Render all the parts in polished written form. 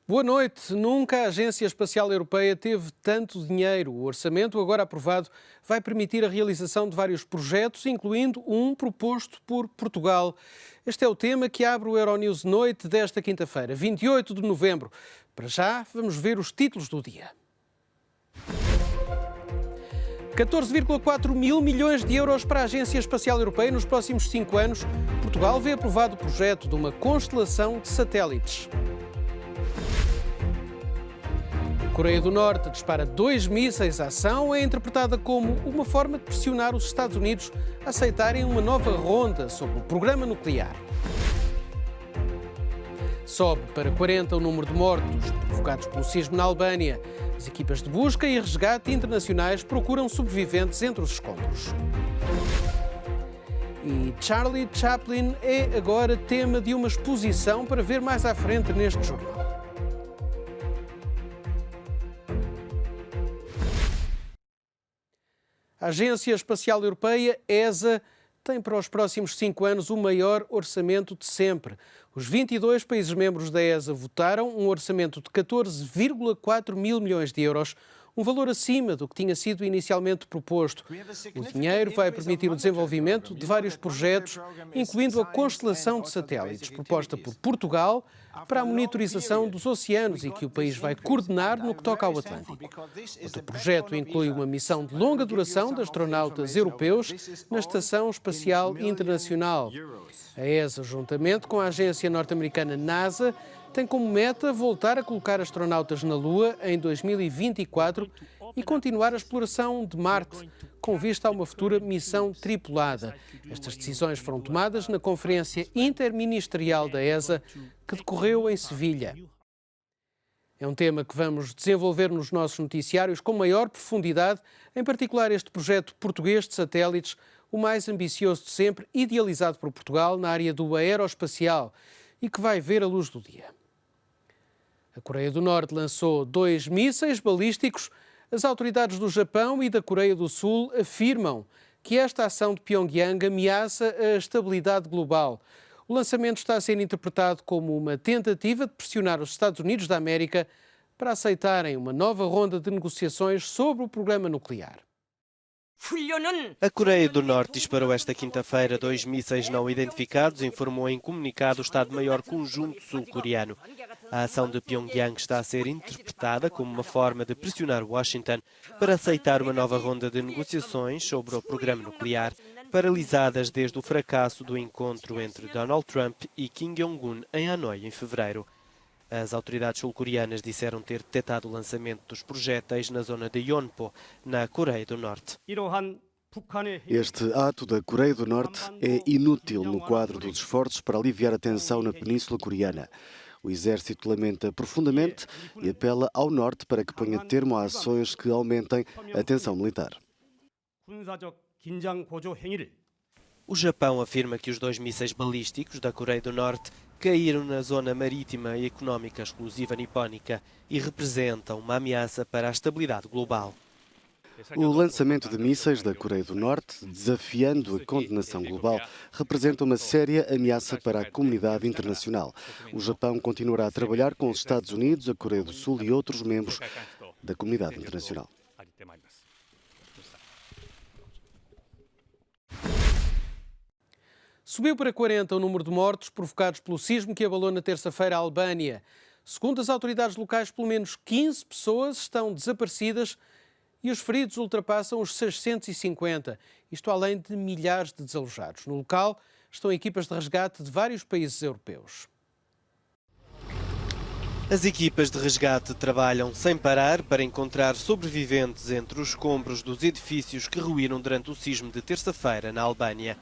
Boa noite. Nunca a Agência Espacial Europeia teve tanto dinheiro. O orçamento, agora aprovado, vai permitir a realização de vários projetos, incluindo um proposto por Portugal. Este é o tema que abre o Euronews Noite desta quinta-feira, 28 de novembro. Para já, vamos ver os títulos do dia. 14,4 mil milhões de euros para a Agência Espacial Europeia nos próximos 5 anos. Portugal vê aprovado o projeto de uma constelação de satélites. A Coreia do Norte dispara 2 mísseis. A ação é interpretada como uma forma de pressionar os Estados Unidos a aceitarem uma nova ronda sobre o programa nuclear. Sobe para 40 o número de mortos provocados pelo sismo na Albânia. As equipas de busca e resgate internacionais procuram sobreviventes entre os escombros. E Charlie Chaplin é agora tema de uma exposição para ver mais à frente neste jornal. A Agência Espacial Europeia, ESA, tem para os próximos 5 anos o maior orçamento de sempre. Os 22 países membros da ESA votaram um orçamento de 14,4 mil milhões de euros, um valor acima do que tinha sido inicialmente proposto. O dinheiro vai permitir o desenvolvimento de vários projetos, incluindo a constelação de satélites proposta por Portugal para a monitorização dos oceanos e que o país vai coordenar no que toca ao Atlântico. Outro projeto inclui uma missão de longa duração de astronautas europeus na Estação Espacial Internacional. A ESA, juntamente com a agência norte-americana NASA, tem como meta voltar a colocar astronautas na Lua em 2024 e continuar a exploração de Marte, com vista a uma futura missão tripulada. Estas decisões foram tomadas na Conferência Interministerial da ESA, que decorreu em Sevilha. É um tema que vamos desenvolver nos nossos noticiários com maior profundidade, em particular este projeto português de satélites, o mais ambicioso de sempre, idealizado por Portugal na área do aeroespacial e que vai ver a luz do dia. A Coreia do Norte lançou 2 mísseis balísticos. As autoridades do Japão e da Coreia do Sul afirmam que esta ação de Pyongyang ameaça a estabilidade global. O lançamento está a ser interpretado como uma tentativa de pressionar os Estados Unidos da América para aceitarem uma nova ronda de negociações sobre o programa nuclear. A Coreia do Norte disparou esta quinta-feira 2 mísseis não identificados, informou em comunicado o Estado-Maior Conjunto sul-coreano. A ação de Pyongyang está a ser interpretada como uma forma de pressionar Washington para aceitar uma nova ronda de negociações sobre o programa nuclear, paralisadas desde o fracasso do encontro entre Donald Trump e Kim Jong-un em Hanoi em fevereiro. As autoridades sul-coreanas disseram ter detectado o lançamento dos projéteis na zona de Yonpo, na Coreia do Norte. Este ato da Coreia do Norte é inútil no quadro dos esforços para aliviar a tensão na Península Coreana. O exército lamenta profundamente e apela ao Norte para que ponha termo a ações que aumentem a tensão militar. O Japão afirma que os 2 mísseis balísticos da Coreia do Norte caíram na zona marítima e económica exclusiva nipónica e representam uma ameaça para a estabilidade global. O lançamento de mísseis da Coreia do Norte, desafiando a condenação global, representa uma séria ameaça para a comunidade internacional. O Japão continuará a trabalhar com os Estados Unidos, a Coreia do Sul e outros membros da comunidade internacional. Subiu para 40 o número de mortos provocados pelo sismo que abalou na terça-feira a Albânia. Segundo as autoridades locais, pelo menos 15 pessoas estão desaparecidas e os feridos ultrapassam os 650, isto além de milhares de desalojados. No local estão equipas de resgate de vários países europeus. As equipas de resgate trabalham sem parar para encontrar sobreviventes entre os escombros dos edifícios que ruíram durante o sismo de terça-feira na Albânia.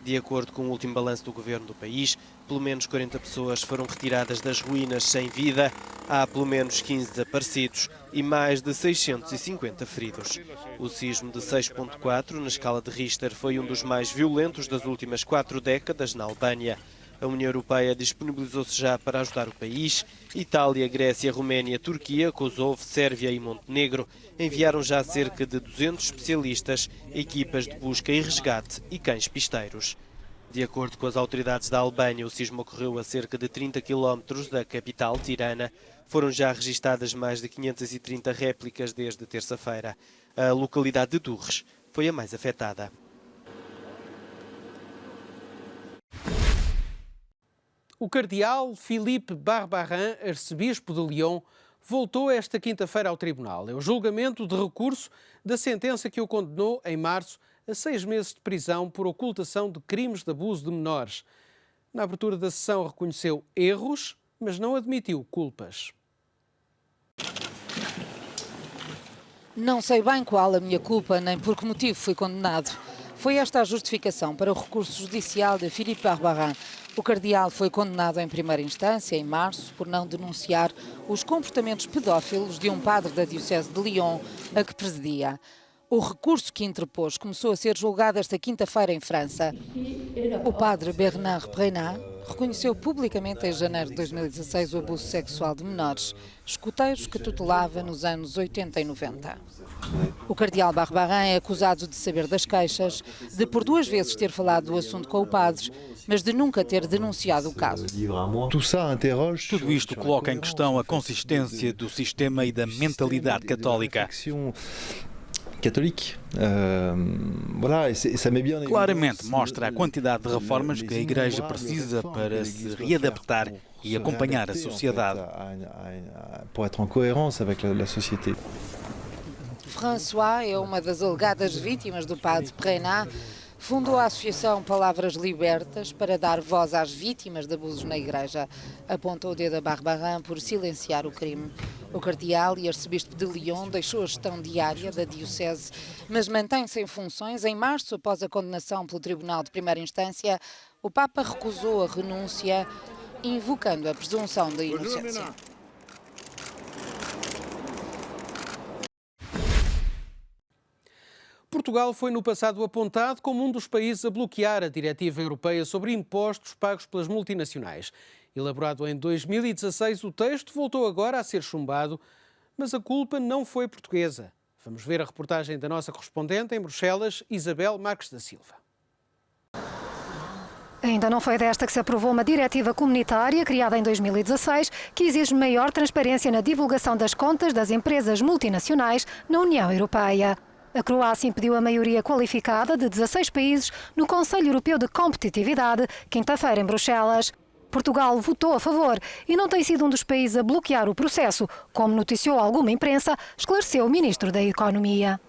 De acordo com o último balanço do governo do país, pelo menos 40 pessoas foram retiradas das ruínas sem vida, há pelo menos 15 desaparecidos e mais de 650 feridos. O sismo de 6,4 na escala de Richter foi um dos mais violentos das últimas 4 décadas na Albânia. A União Europeia disponibilizou-se já para ajudar o país. Itália, Grécia, Roménia, Turquia, Kosovo, Sérvia e Montenegro enviaram já cerca de 200 especialistas, equipas de busca e resgate e cães pisteiros. De acordo com as autoridades da Albânia, o sismo ocorreu a cerca de 30 km da capital, Tirana. Foram já registadas mais de 530 réplicas desde terça-feira. A localidade de Durres foi a mais afetada. O cardeal Philippe Barbarin, arcebispo de Lyon, voltou esta quinta-feira ao tribunal. É o julgamento de recurso da sentença que o condenou em março a 6 meses de prisão por ocultação de crimes de abuso de menores. Na abertura da sessão reconheceu erros, mas não admitiu culpas. Não sei bem qual a minha culpa, nem por que motivo fui condenado. Foi esta a justificação para o recurso judicial de Philippe Barbarin. O cardeal foi condenado em primeira instância, em março, por não denunciar os comportamentos pedófilos de um padre da Diocese de Lyon, a que presidia. O recurso que interpôs começou a ser julgado esta quinta-feira em França. O padre Bernard Prenat reconheceu publicamente em janeiro de 2016 o abuso sexual de menores, escuteiros que tutelava nos anos 80 e 90. O cardeal Barbarin é acusado de saber das queixas, de por 2 vezes ter falado do assunto com o padre, mas de nunca ter denunciado o caso. Tudo isto coloca em questão a consistência do sistema e da mentalidade católica. Claramente mostra a quantidade de reformas que a Igreja precisa para se readaptar e acompanhar a sociedade. François é uma das alegadas vítimas do padre Prenat. Fundou a Associação Palavras Libertas para dar voz às vítimas de abusos na Igreja. Apontou o dedo a Barbarin por silenciar o crime. O cardeal e arcebispo de Lyon deixou a gestão diária da Diocese, mas mantém-se em funções. Em março, após a condenação pelo Tribunal de Primeira Instância, o Papa recusou a renúncia, invocando a presunção de inocência. Portugal foi no passado apontado como um dos países a bloquear a Diretiva Europeia sobre impostos pagos pelas multinacionais. Elaborado em 2016, o texto voltou agora a ser chumbado, mas a culpa não foi portuguesa. Vamos ver a reportagem da nossa correspondente em Bruxelas, Isabel Marques da Silva. Ainda não foi desta que se aprovou uma diretiva comunitária criada em 2016 que exige maior transparência na divulgação das contas das empresas multinacionais na União Europeia. A Croácia impediu a maioria qualificada de 16 países no Conselho Europeu de Competitividade, quinta-feira em Bruxelas. Portugal votou a favor e não tem sido um dos países a bloquear o processo, como noticiou alguma imprensa, esclareceu o Ministro da Economia.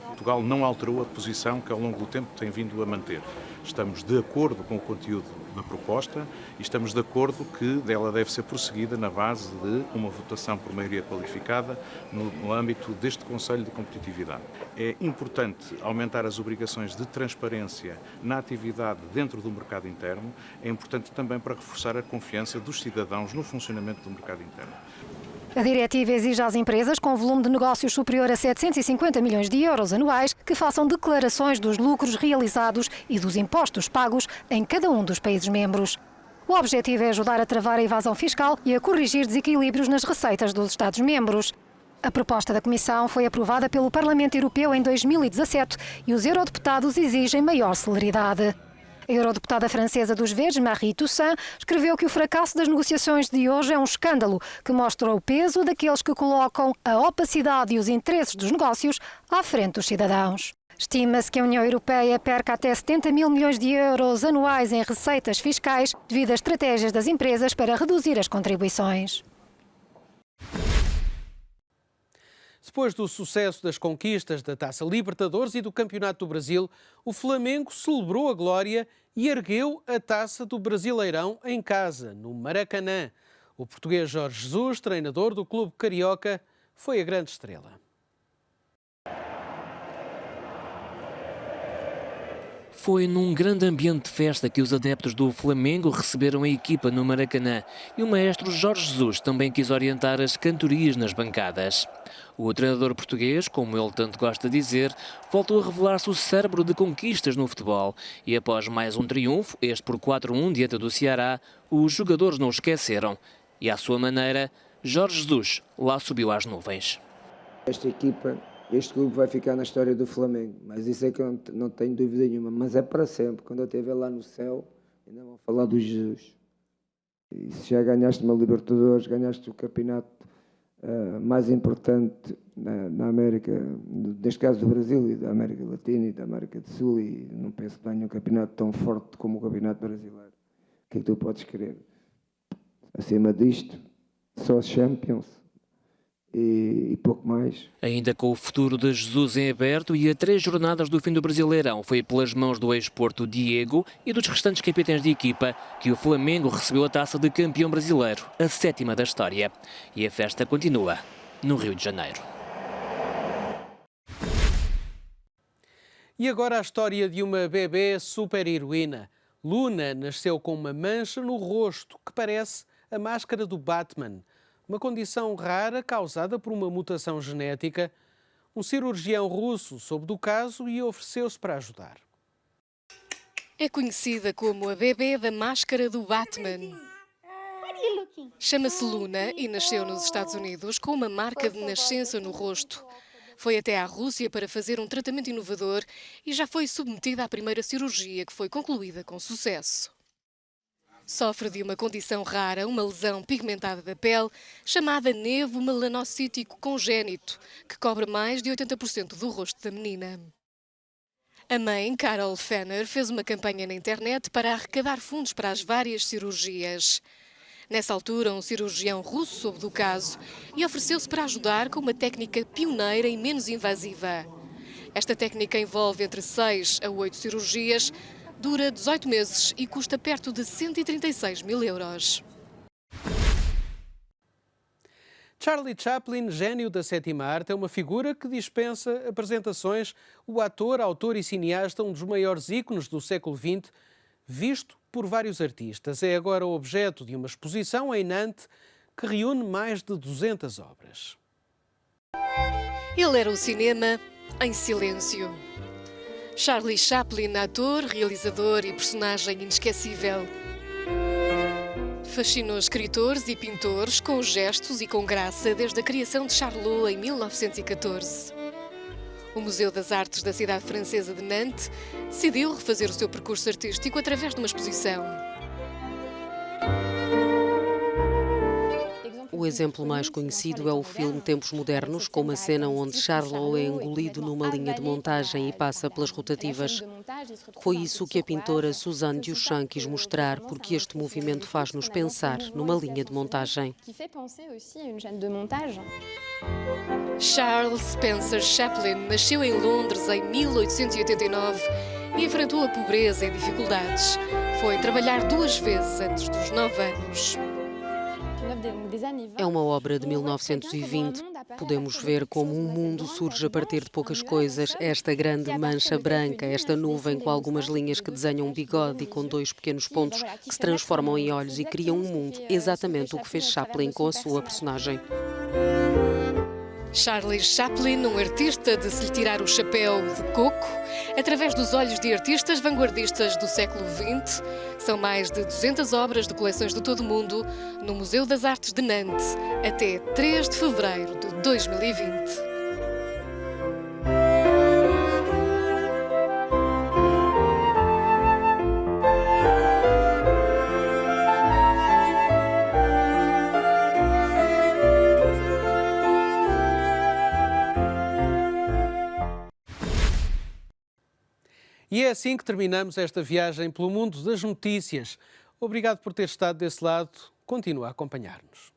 Portugal não alterou a posição que ao longo do tempo tem vindo a manter. Estamos de acordo com o conteúdo da proposta e estamos de acordo que ela deve ser prosseguida na base de uma votação por maioria qualificada no âmbito deste Conselho de Competitividade. É importante aumentar as obrigações de transparência na atividade dentro do mercado interno, é importante também para reforçar a confiança dos cidadãos no funcionamento do mercado interno. A diretiva exige às empresas com volume de negócios superior a 750 milhões de euros anuais que façam declarações dos lucros realizados e dos impostos pagos em cada um dos países membros. O objetivo é ajudar a travar a evasão fiscal e a corrigir desequilíbrios nas receitas dos Estados-membros. A proposta da Comissão foi aprovada pelo Parlamento Europeu em 2017 e os eurodeputados exigem maior celeridade. A eurodeputada francesa dos Verdes, Marie Toussaint, escreveu que o fracasso das negociações de hoje é um escândalo que mostra o peso daqueles que colocam a opacidade e os interesses dos negócios à frente dos cidadãos. Estima-se que a União Europeia perca até 70 mil milhões de euros anuais em receitas fiscais devido a estratégias das empresas para reduzir as contribuições. Depois do sucesso das conquistas da Taça Libertadores e do Campeonato do Brasil, o Flamengo celebrou a glória e ergueu a Taça do Brasileirão em casa, no Maracanã. O português Jorge Jesus, treinador do clube carioca, foi a grande estrela. Foi num grande ambiente de festa que os adeptos do Flamengo receberam a equipa no Maracanã e o maestro Jorge Jesus também quis orientar as cantorias nas bancadas. O treinador português, como ele tanto gosta de dizer, voltou a revelar-se o cérebro de conquistas no futebol e após mais um triunfo, este por 4-1 diante do Ceará, os jogadores não o esqueceram e à sua maneira, Jorge Jesus lá subiu às nuvens. Esta equipa este clube vai ficar na história do Flamengo. Mas isso é que eu não tenho dúvida nenhuma. Mas é para sempre. Quando eu estiver lá no céu, ainda vão falar do Jesus. E se já ganhaste uma Libertadores, ganhaste o campeonato mais importante na América, neste caso do Brasil e da América Latina e da América do Sul, e não penso que tenha um campeonato tão forte como o campeonato brasileiro. O que é que tu podes querer? Acima disto, só Champions e pouco mais. Ainda com o futuro de Jesus em aberto e a 3 jornadas do fim do Brasileirão, foi pelas mãos do ex-Porto Diego e dos restantes capitães de equipa que o Flamengo recebeu a taça de campeão brasileiro, a 7ª da história. E a festa continua no Rio de Janeiro. E agora a história de uma bebê super-heroína. Luna nasceu com uma mancha no rosto que parece a máscara do Batman. Uma condição rara causada por uma mutação genética. Um cirurgião russo soube do caso e ofereceu-se para ajudar. É conhecida como a bebê da máscara do Batman. Chama-se Luna e nasceu nos Estados Unidos com uma marca de nascença no rosto. Foi até à Rússia para fazer um tratamento inovador e já foi submetida à primeira cirurgia, que foi concluída com sucesso. Sofre de uma condição rara, uma lesão pigmentada da pele, chamada nevo melanocítico congénito, que cobre mais de 80% do rosto da menina. A mãe, Carol Fenner, fez uma campanha na internet para arrecadar fundos para as várias cirurgias. Nessa altura, um cirurgião russo soube do caso e ofereceu-se para ajudar com uma técnica pioneira e menos invasiva. Esta técnica envolve entre 6 a 8 cirurgias, dura 18 meses e custa perto de 136 mil euros. Charlie Chaplin, gênio da sétima arte, é uma figura que dispensa apresentações. O ator, autor e cineasta, um dos maiores ícones do século XX, visto por vários artistas. É agora objeto de uma exposição em Nantes que reúne mais de 200 obras. Ele era o cinema em silêncio. Charlie Chaplin, ator, realizador e personagem inesquecível. Fascinou escritores e pintores com gestos e com graça desde a criação de Charlot em 1914. O Museu das Artes da cidade francesa de Nantes decidiu refazer o seu percurso artístico através de uma exposição. O exemplo mais conhecido é o filme Tempos Modernos, com uma cena onde Charlot é engolido numa linha de montagem e passa pelas rotativas. Foi isso que a pintora Suzanne Duchamp quis mostrar, porque este movimento faz-nos pensar numa linha de montagem. Charles Spencer Chaplin nasceu em Londres em 1889 e enfrentou a pobreza e dificuldades. Foi trabalhar 2 vezes antes dos 9 anos. É uma obra de 1920. Podemos ver como um mundo surge a partir de poucas coisas. Esta grande mancha branca, esta nuvem com algumas linhas que desenham um bigode e com 2 pequenos pontos que se transformam em olhos e criam um mundo. Exatamente o que fez Chaplin com a sua personagem. Charlie Chaplin, um artista de se lhe tirar o chapéu de coco, através dos olhos de artistas vanguardistas do século XX. São mais de 200 obras de coleções de todo o mundo no Museu das Artes de Nantes, até 3 de fevereiro de 2020. E é assim que terminamos esta viagem pelo mundo das notícias. Obrigado por ter estado desse lado. Continua a acompanhar-nos.